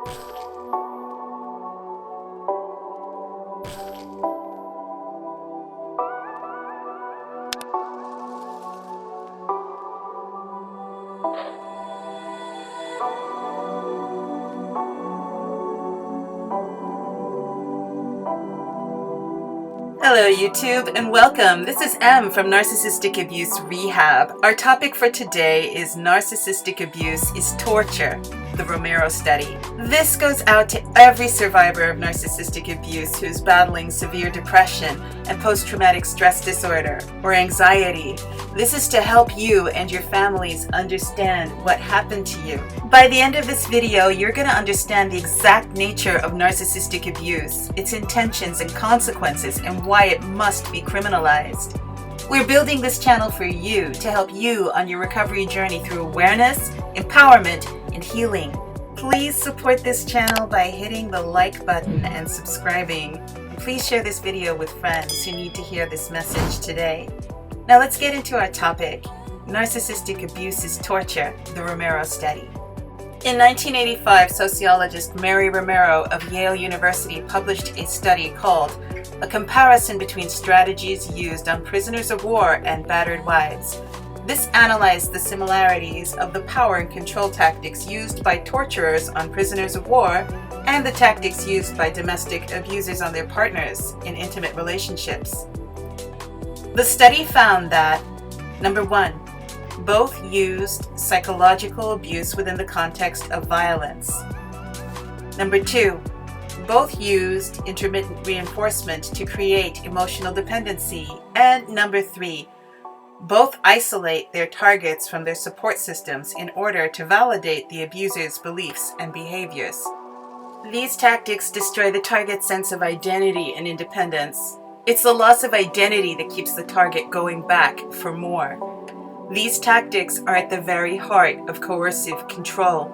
Hello YouTube and welcome. This is M from Narcissistic Abuse Rehab. Our topic for today is Narcissistic Abuse is Torture, the Romero Study. This goes out to every survivor of narcissistic abuse who's battling severe depression and post-traumatic stress disorder or anxiety. This is to help you and your families understand what happened to you. By the end of this video, you're going to understand the exact nature of narcissistic abuse, its intentions and consequences, and why it must be criminalized. We're building this channel for you to help you on your recovery journey through awareness, empowerment, and healing. Please support this channel by hitting the like button and subscribing. Please share this video with friends who need to hear this message today. Now let's get into our topic. Narcissistic abuse is torture, the Romero Study. In 1985, sociologist Mary Romero of Yale University published a study called A Comparison Between Strategies Used on Prisoners of War and Battered Wives. This analyzed the similarities of the power and control tactics used by torturers on prisoners of war and the tactics used by domestic abusers on their partners in intimate relationships. The study found that, number one, both used psychological abuse within the context of violence. Number two, both used intermittent reinforcement to create emotional dependency. And number three, both isolate their targets from their support systems in order to validate the abuser's beliefs and behaviors. These tactics destroy the target's sense of identity and independence. It's the loss of identity that keeps the target going back for more. These tactics are at the very heart of coercive control.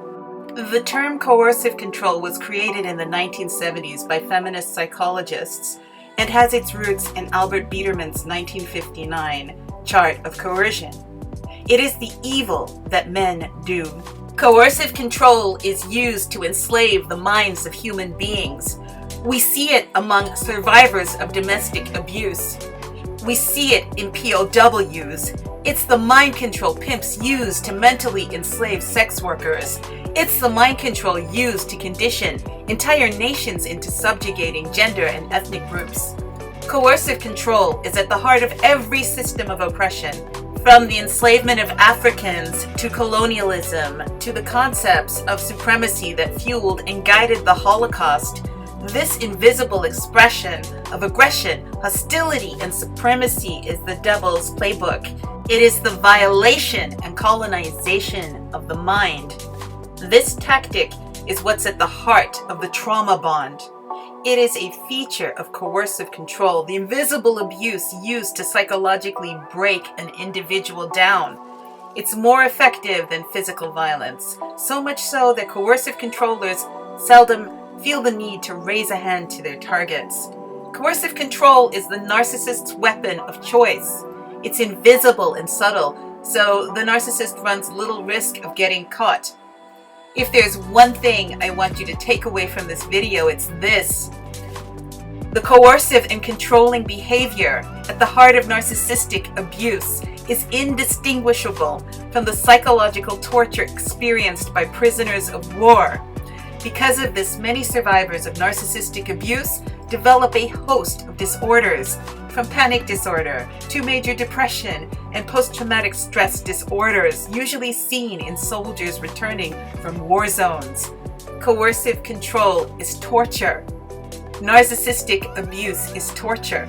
The term coercive control was created in the 1970s by feminist psychologists and has its roots in Albert Biederman's 1959 chart of coercion. It is the evil that men do. Coercive control is used to enslave the minds of human beings. We see it among survivors of domestic abuse. We see it in POWs. It's the mind control pimps use to mentally enslave sex workers. It's the mind control used to condition entire nations into subjugating gender and ethnic groups. Coercive control is at the heart of every system of oppression, from the enslavement of Africans to colonialism to the concepts of supremacy that fueled and guided the Holocaust. This invisible expression of aggression, hostility, and supremacy is the devil's playbook. It is the violation and colonization of the mind. This tactic is what's at the heart of the trauma bond. It is a feature of coercive control, the invisible abuse used to psychologically break an individual down. It's more effective than physical violence, so much so that coercive controllers seldom feel the need to raise a hand to their targets. Coercive control is the narcissist's weapon of choice. It's invisible and subtle, so the narcissist runs little risk of getting caught. If there's one thing I want you to take away from this video, it's this. The coercive and controlling behavior at the heart of narcissistic abuse is indistinguishable from the psychological torture experienced by prisoners of war. Because of this, many survivors of narcissistic abuse develop a host of disorders, from panic disorder to major depression and post-traumatic stress disorders, usually seen in soldiers returning from war zones. Coercive control is torture. Narcissistic abuse is torture.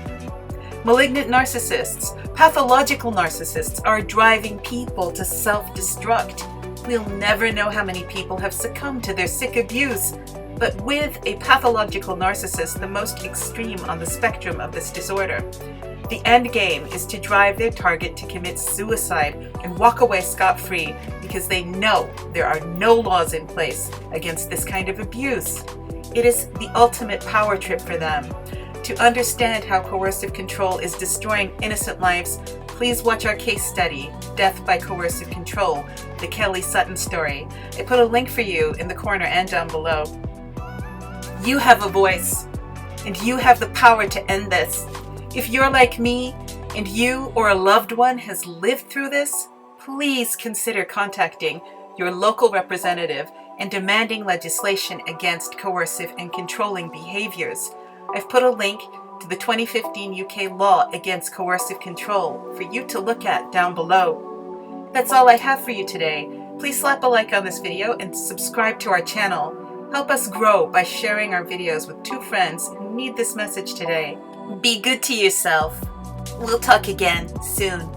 Malignant narcissists, pathological narcissists are driving people to self-destruct. We'll never know how many people have succumbed to their sick abuse, but with a pathological narcissist, the most extreme on the spectrum of this disorder, the end game is to drive their target to commit suicide and walk away scot-free because they know there are no laws in place against this kind of abuse. It is the ultimate power trip for them. To understand how coercive control is destroying innocent lives, please watch our case study, Death by Coercive Control, the Kelly Sutton story. I put a link for you in the corner and down below. You have a voice, and you have the power to end this. If you're like me, and you or a loved one has lived through this, please consider contacting your local representative and demanding legislation against coercive and controlling behaviors. I've put a link to the 2015 UK law against coercive control for you to look at down below. That's all I have for you today. Please slap a like on this video and subscribe to our channel. Help us grow by sharing our videos with 2 friends who need this message today. Be good to yourself. We'll talk again soon.